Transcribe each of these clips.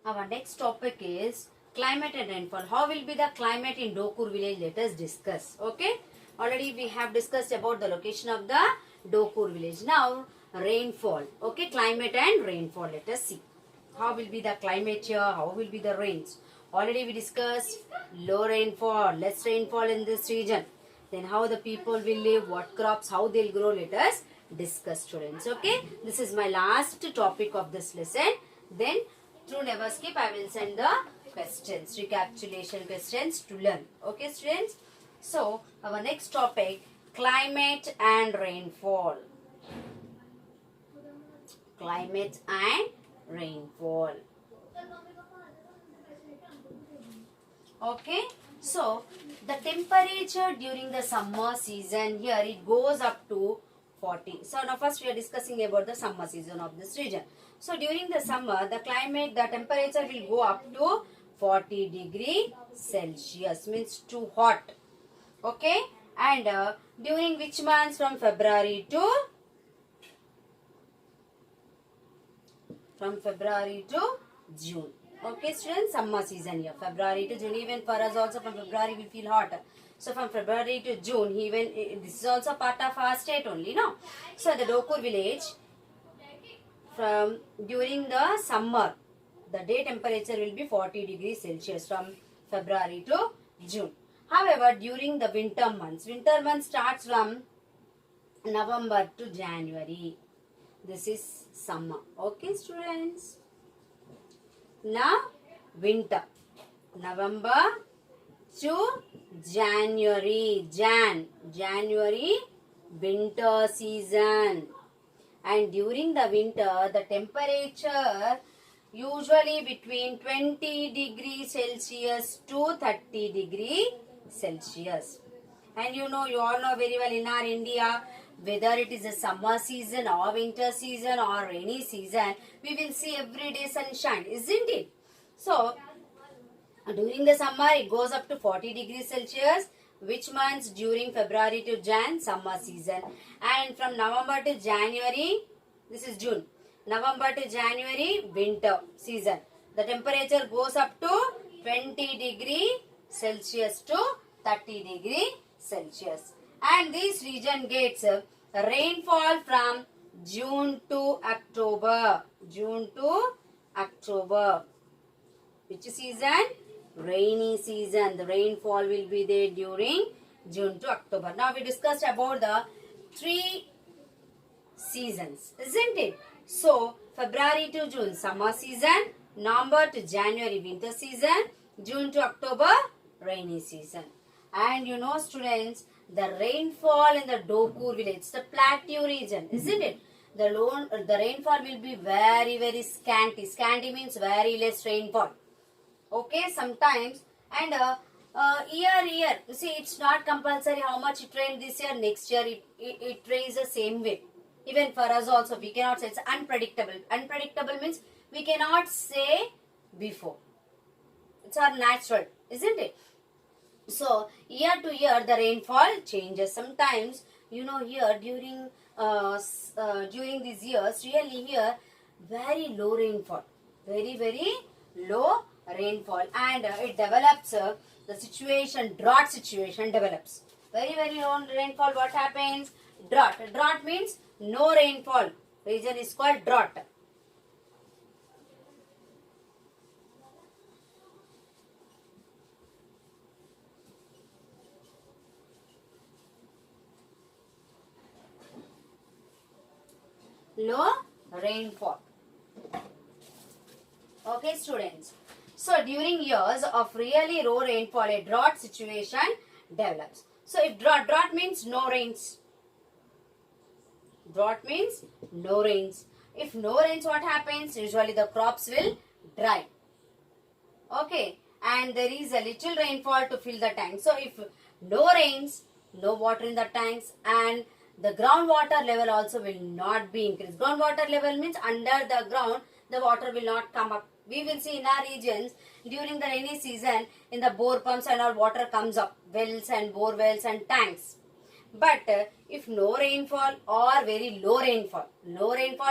Our next topic is climate and rainfall. How will be the climate in Dokur village? Let us discuss. Okay. Already we have discussed about the location of the Dokur village. Now rainfall. Okay. Climate and rainfall. Let us see. How will be the climate here? How will be the rains? Already we discussed low rainfall, less rainfall in this region. Then how the people will live, what crops, how they'll grow. Let us discuss, students. Okay. This is my last topic of this lesson. Then through never skip, I will send the questions, recapitulation questions to learn. Okay, students? So, our next topic, climate and rainfall. Climate and rainfall. Okay, so the temperature during the summer season here, it goes up to 40. So now first we are discussing about the summer season of this region. So during the summer, the temperature will go up to 40 degree Celsius, means too hot. Okay, and during which months? From February to June. Okay, students, summer season here, February to June. Even for us also, from February we feel hot. So from February to June, even this is also part of our state only, no? So the Dokur village, from during the summer, the day temperature will be 40 degrees Celsius from February to June. However, during the winter months starts from November to January. This is summer. Okay, students. Now, winter. November to January. January, winter season. And during the winter, the temperature usually between 20 degrees Celsius to 30 degrees Celsius. And you all know very well in our India, whether it is a summer season or winter season or rainy season, we will see every day sunshine, isn't it? So, during the summer, it goes up to 40 degrees Celsius. Which months? During February to Jan, summer season. And from November to January, this is June. November to January, winter season. The temperature goes up to 20 degree Celsius to 30 degree Celsius. And this region gets rainfall from June to October. June to October. Which season? Rainy season. The rainfall will be there during June to October. Now we discussed about the 3 seasons, isn't it? So, February to June, summer season. November to January, winter season. June to October, rainy season. And students, the rainfall in the Dokur village, the plateau region, isn't it? The rainfall will be very, very scanty. Scanty means very less rainfall. Okay, sometimes. And year, you see, it's not compulsory how much it rained this year, next year it rains the same way. Even for us also, we cannot say, it's unpredictable. Unpredictable means we cannot say before. It's our natural, isn't it? So, year to year, the rainfall changes. Sometimes, here during these years, really here, very low rainfall. Very, very low rainfall. And it develops, the situation, drought situation develops. Very, very low rainfall, what happens? Drought. Drought means no rainfall. Region is called drought. Low rainfall. Okay, students. So, during years of really low rainfall, a drought situation develops. So, if drought means no rains. Drought means no rains. If no rains, what happens? Usually the crops will dry. Okay. And there is a little rainfall to fill the tank. So, if no rains, no water in the tanks, and the groundwater level also will not be increased. Groundwater level means under the ground, the water will not come up. We will see in our regions, during the rainy season, in the bore pumps and all, water comes up. Wells and bore wells and tanks. But if no rainfall or very low rainfall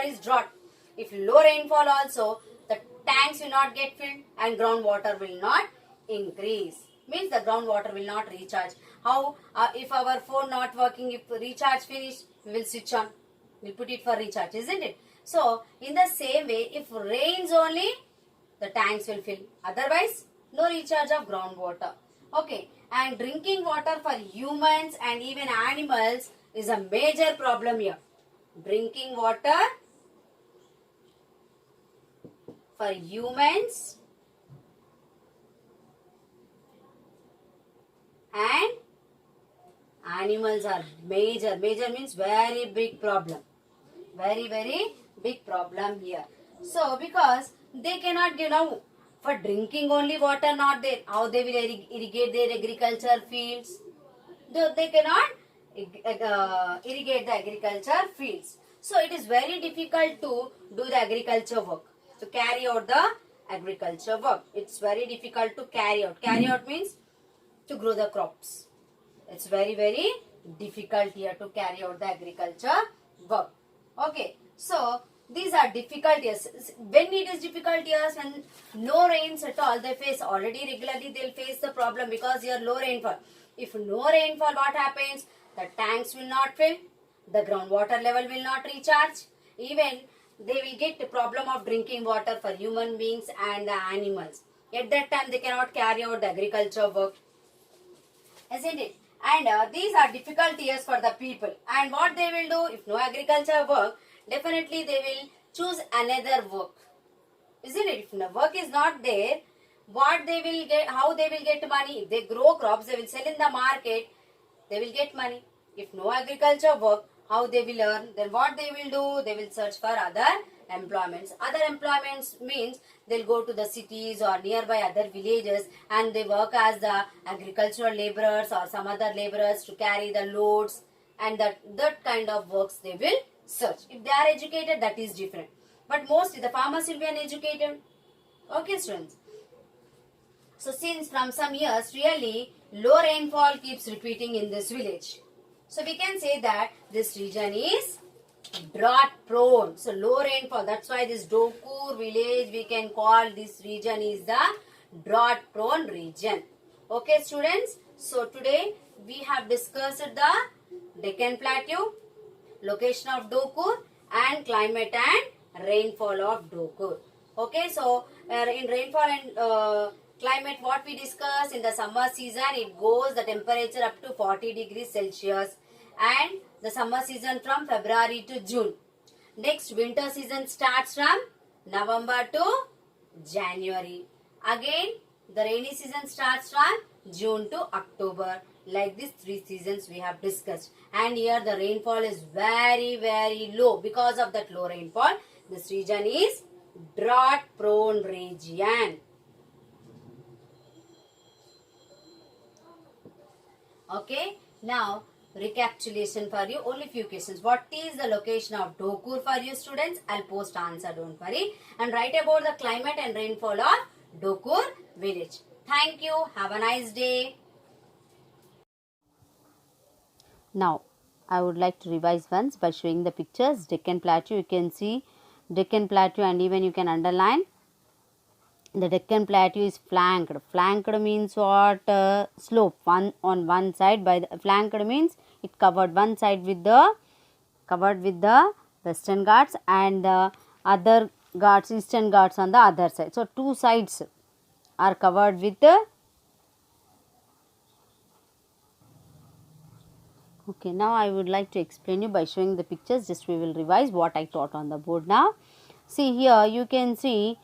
is drought. If low rainfall also, the tanks will not get filled and groundwater will not increase. Means the groundwater will not recharge. How? If our phone not working, if recharge finished, we will switch on. We'll put it for recharge, isn't it? So, in the same way, if rains only, the tanks will fill. Otherwise, no recharge of groundwater. Okay. And drinking water for humans and even animals is a major problem here. Drinking water for humans and animals are major. Major means very big problem. Very, very big problem here. So, because they cannot give now for drinking only water not there. How they will irrigate their agriculture fields? They cannot irrigate the agriculture fields. So, it is very difficult to do the agriculture work. To carry out the agriculture work. It's very difficult to carry out. Carry out means to grow the crops. It's very, very difficult here to carry out the agriculture work. Okay. So, these are difficult years. When it is difficult years, when no rains at all, they face already regularly, they'll face the problem because here low rainfall. If no rainfall, what happens? The tanks will not fill. The groundwater level will not recharge. Even they will get the problem of drinking water for human beings and the animals. At that time, they cannot carry out the agriculture work. Isn't it? And these are difficult years for the people. And what they will do, if no agriculture work, definitely they will choose another work. Isn't it? If the work is not there, what they will get, how they will get money? If they grow crops, they will sell in the market, they will get money. If no agriculture work, how they will earn? Then what they will do? They will search for other employments. Other employments means they'll go to the cities or nearby other villages and they work as the agricultural laborers or some other laborers to carry the loads, and that kind of works they will search. If they are educated, that is different. But mostly the farmers will be uneducated. Okay, students. So since from some years really low rainfall keeps repeating in this village. So we can say that this region is drought prone. So low rainfall. That's why this Dokur village we can call this region is the drought prone region. Okay, students. So today we have discussed the Deccan Plateau, location of Dokur, and climate and rainfall of Dokur. Okay, so in rainfall and climate, what we discuss in the summer season, it goes the temperature up to 40 degrees Celsius, and the summer season from February to June. Next, winter season starts from November to January. Again, the rainy season starts from June to October. Like these 3 seasons we have discussed. And here the rainfall is very, very low. Because of that low rainfall, this region is drought prone region. Okay, now recapitulation for you, only few questions. What is the location of Dokur for you students? I'll post answer, don't worry. And write about the climate and rainfall of Dokur village. Thank you. Have a nice day. Now, I would like to revise once by showing the pictures. Deccan Plateau, you can see Deccan Plateau and even you can underline. The Deccan Plateau is flanked. Flanked means what? Slope. On one side. By the flanked means it covered one side with the Western Ghats and the other Ghats, Eastern Ghats on the other side. So 2 sides are covered with okay. Now I would like to explain you by showing the pictures. Just we will revise what I taught on the board now. See here you can see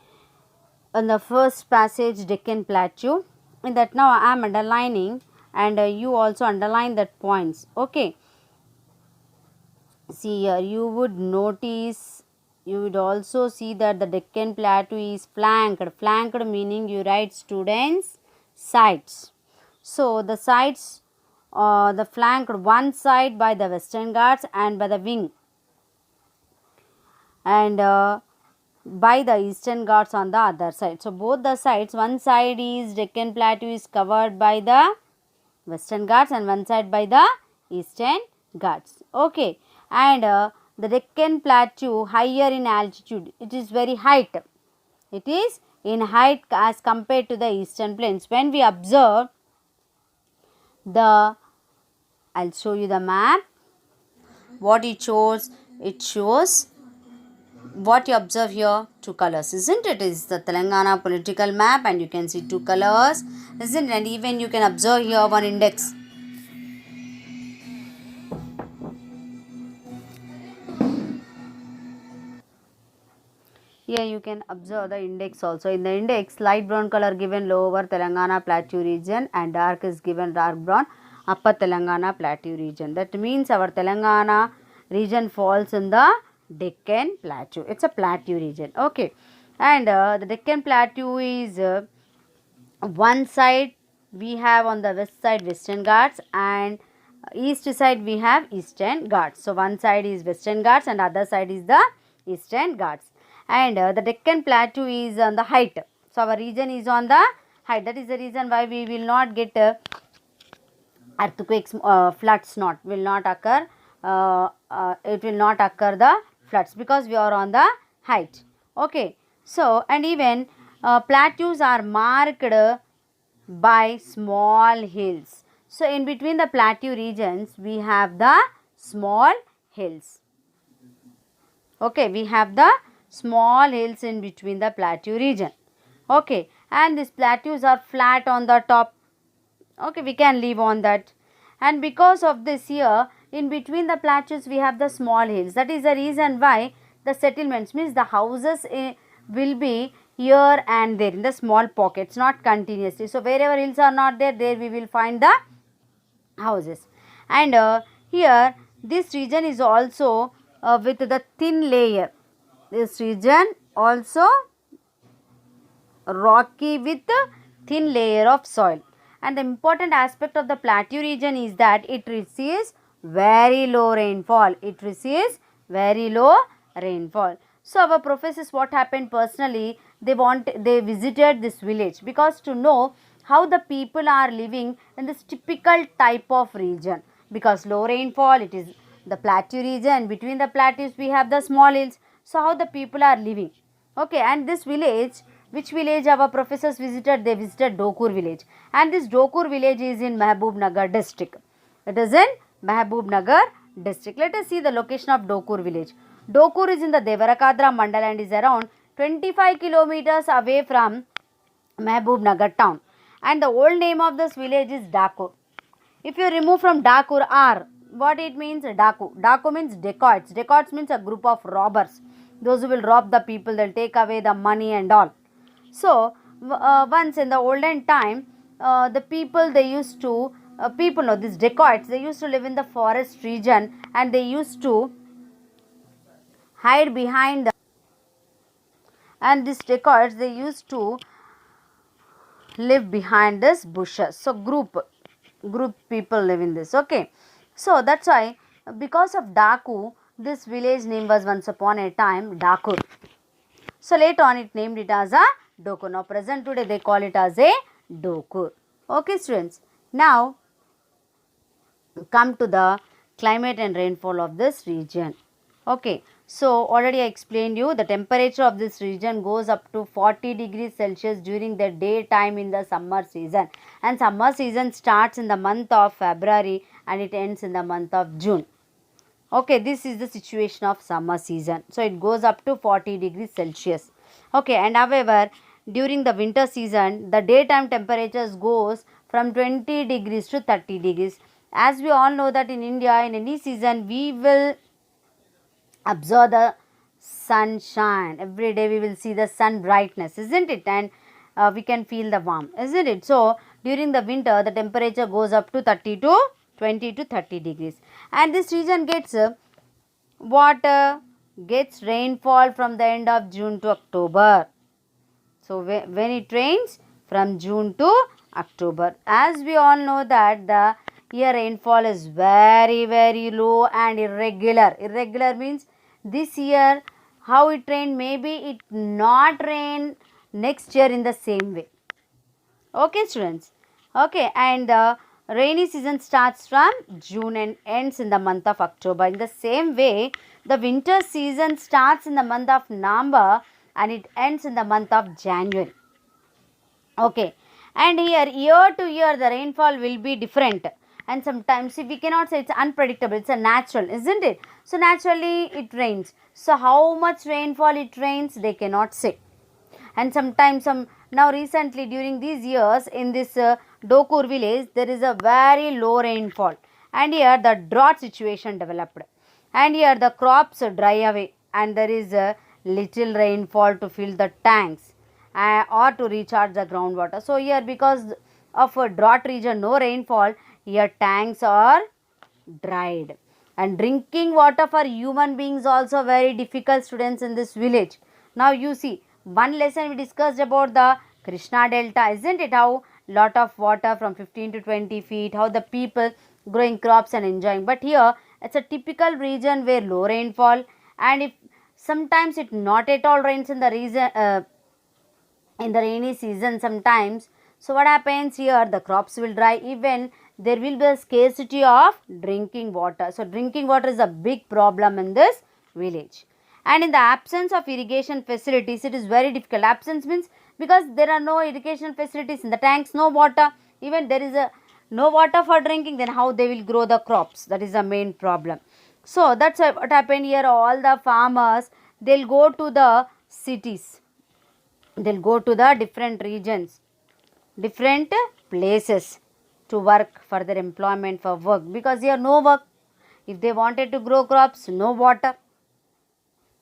on the first passage Deccan Plateau. In that now I am underlining and you also underline that points. Okay. See here you would notice, you would also see that the Deccan Plateau is flanked. Flanked meaning you write students sides. So the sides, the flanked one side by the Western Ghats and by the wing, and by the Eastern Ghats on the other side. So both the sides, one side is Deccan Plateau is covered by the Western Ghats and one side by the Eastern Ghats. Okay, and the Deccan Plateau higher in altitude, it is very height. It is in height as compared to the eastern plains. When we observe the, I'll show you the map. What it shows what you observe here, two colors, isn't it? It is the Telangana political map, and you can see two colors, isn't it? And even you can observe here one index. Here you can observe the index also. In the index, light brown color given lower Telangana plateau region and dark is given dark brown upper Telangana plateau region. That means our Telangana region falls in the Deccan plateau. It's a plateau region. Okay. And the Deccan plateau is one side we have on the west side Western Ghats, and east side we have Eastern Ghats. So one side is Western Ghats and other side is the Eastern Ghats. And the Deccan plateau is on the height. So our region is on the height. That is the reason why we will not get earthquakes, floods will not occur. It will not occur the floods because we are on the height. Okay. So, and even plateaus are marked by small hills. So in between the plateau regions we have the small hills. Okay, we have the small hills in between the plateau region. Okay, and these plateaus are flat on the top. Okay, we can leave on that. And because of this here, in between the plateaus we have the small hills. That is the reason why the settlements, means the houses will be here and there in the small pockets, not continuously. So wherever hills are not there, there we will find the houses. And here this region is also with the thin layer. This region also rocky with a thin layer of soil. And the important aspect of the plateau region is that it receives very low rainfall. It receives very low rainfall. So our professors, what happened personally, they visited this village because to know how the people are living in this typical type of region. Because low rainfall, it is the plateau region. Between the plateaus we have the small hills. So how the people are living. Okay, and this village, which village our professors visited? They visited Dokur village. And this Dokur village is in Mahbubnagar district. It is in Mahbubnagar district. Let us see the location of Dokur village. Dokur is in the Devarakadra mandal and is around 25 kilometers away from Mahbubnagar town. And the old name of this village is Dakur. If you remove from Dakur R, what it means? Daku. Daku means dacoits. Dacoits means a group of robbers. Those who will rob the people, they'll take away the money and all. So, once in the olden time, the people they used to, these dacoits, they used to live in the forest region and they used to hide behind the, and these dacoits, they used to live behind this bushes. So, group people live in this. Okay. So, that's why because of Daku, this village name was once upon a time Dakur. So, later on it named it as a Dokur. Now, present today they call it as a Dokur. Okay, students. Now, come to the climate and rainfall of this region. Okay. So, already I explained you the temperature of this region goes up to 40 degrees Celsius during the daytime in the summer season. And summer season starts in the month of February and it ends in the month of June. Okay, this is the situation of summer season. So, it goes up to 40 degrees Celsius. Okay, and however, during the winter season, the daytime temperatures goes from 20 degrees to 30 degrees. As we all know that in India, in any season, we will observe the sunshine. Every day we will see the sun brightness, isn't it? And we can feel the warmth, isn't it? So, during the winter, the temperature goes up to 20 to 30 degrees. And this region gets gets rainfall from the end of June to October. So, when it rains from June to October. As we all know that the year rainfall is very, very low and irregular. Irregular means this year how it rained, maybe it not rain next year in the same way. Okay, students. Okay, and the rainy season starts from June and ends in the month of October. In the same way, the winter season starts in the month of November and it ends in the month of January. Okay, and here year to year the rainfall will be different, and sometimes we cannot say it's unpredictable, it's a natural, isn't it? So naturally it rains. So how much rainfall it rains, they cannot say. And sometimes now recently during these years in this Dokur village there is a very low rainfall, and here the drought situation developed, and here the crops dry away, and there is a little rainfall to fill the tanks or to recharge the groundwater. So here because of a drought region, no rainfall, here tanks are dried, and drinking water for human beings also very difficult, students, in this village. Now you see, one lesson we discussed about the Krishna Delta, isn't it? How lot of water from 15 to 20 feet, how the people growing crops and enjoying. But here it's a typical region where low rainfall, and if sometimes it not at all rains in the region in the rainy season sometimes. So what happens here, the crops will dry, even there will be a scarcity of drinking water. So drinking water is a big problem in this village, and in the absence of irrigation facilities it is very difficult. Absence means because there are no irrigation facilities in the tanks, no water, even there is a no water for drinking, then how they will grow the crops, that is the main problem. So that's what happened here. All the farmers, they'll go to the cities, they'll go to the different regions, different places to work for their employment, for work, because here no work. If they wanted to grow crops, no water,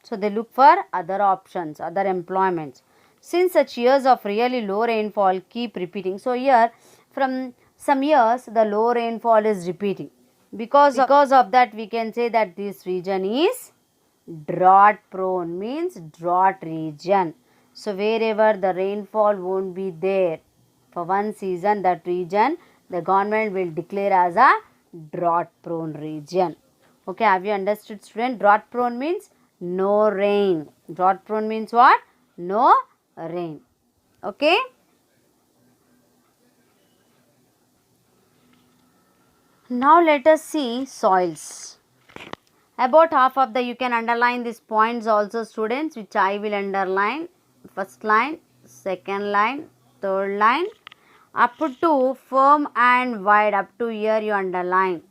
so they look for other options, other employments. Since such years of really low rainfall keep repeating, so here from some years the low rainfall is repeating, because of that we can say that this region is drought prone, means drought region. So wherever the rainfall won't be there for one season, that region the government will declare as a drought prone region. Okay, have you understood, student? Drought prone means no rain. Drought prone means what? No rain. Okay. Now let us see soils. About half of the, you can underline these points also, students, which I will underline. First line, second line, third line, up to firm and wide, up to here you underline.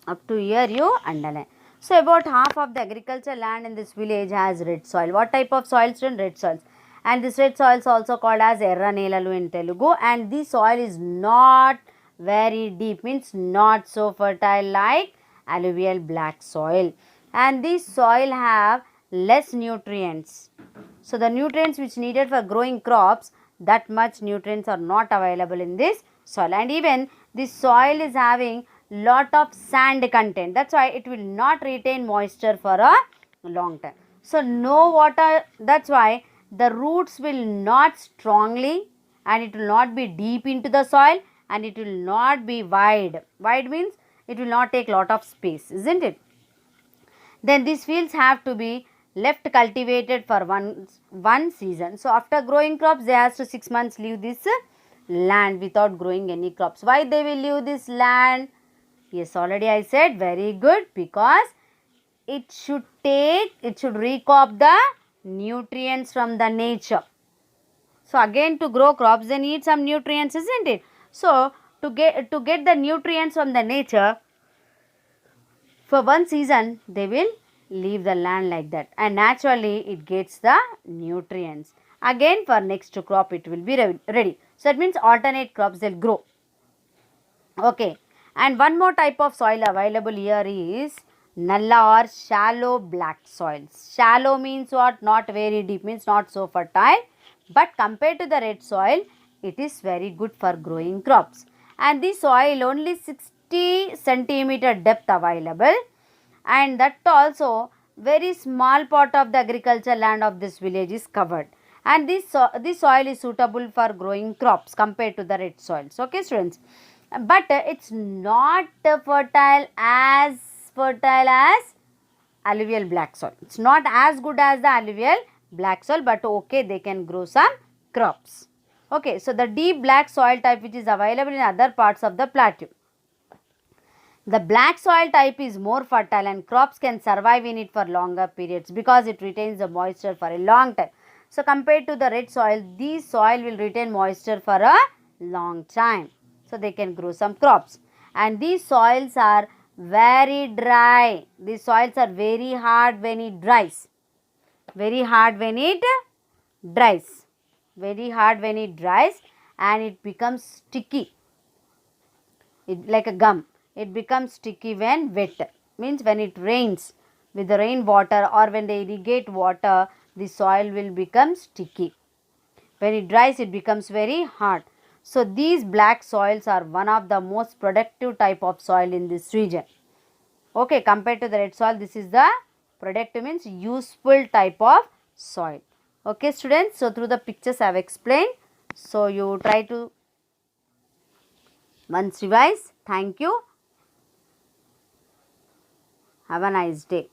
Up to here you underline. So about half of the agriculture land in this village has red soil. What type of soil, student? Red soils. And this red soil is also called as Erra Nelalu in Telugu, and this soil is not very deep, means not so fertile like alluvial black soil, and this soil have less nutrients. So the nutrients which needed for growing crops, that much nutrients are not available in this soil, and even this soil is having lot of sand content, that's why it will not retain moisture for a long time. So no water, that's why the roots will not strongly, and it will not be deep into the soil, and it will not be wide. Wide means it will not take lot of space, isn't it? Then these fields have to be left cultivated for one season. So after growing crops, they have to 6 months leave this land without growing any crops. Why they will leave this land? Yes, already I said, very good, because it should recop the nutrients from the nature. So again, to grow crops they need some nutrients, isn't it? So to get the nutrients from the nature, for one season they will leave the land like that, and naturally it gets the nutrients. Again for next crop it will be ready. So it means alternate crops they'll grow. Okay, and one more type of soil available here is Nalla or shallow black soils. Shallow means what? Not very deep, means not so fertile, but compared to the red soil it is very good for growing crops. And this soil only 60 centimeter depth available, and that also very small part of the agriculture land of this village is covered, and this soil is suitable for growing crops compared to the red soils. Okay, students, but it's not fertile as alluvial black soil. It's not as good as the alluvial black soil, but okay, they can grow some crops. Okay, so the deep black soil type which is available in other parts of the plateau. The black soil type is more fertile and crops can survive in it for longer periods because it retains the moisture for a long time. So compared to the red soil, this soil will retain moisture for a long time. So they can grow some crops. And these soils are very dry. These soils are very hard when it dries. Very hard when it dries. Very hard when it dries, and it becomes sticky. It like a gum. It becomes sticky when wet. Means when it rains with the rain water or when they irrigate water, the soil will become sticky. When it dries, it becomes very hard. So these black soils are one of the most productive type of soil in this region. Okay, compared to the red soil, this is the productive means useful type of soil. Okay students, so through the pictures I have explained. So you try to once revise. Thank you. Have a nice day.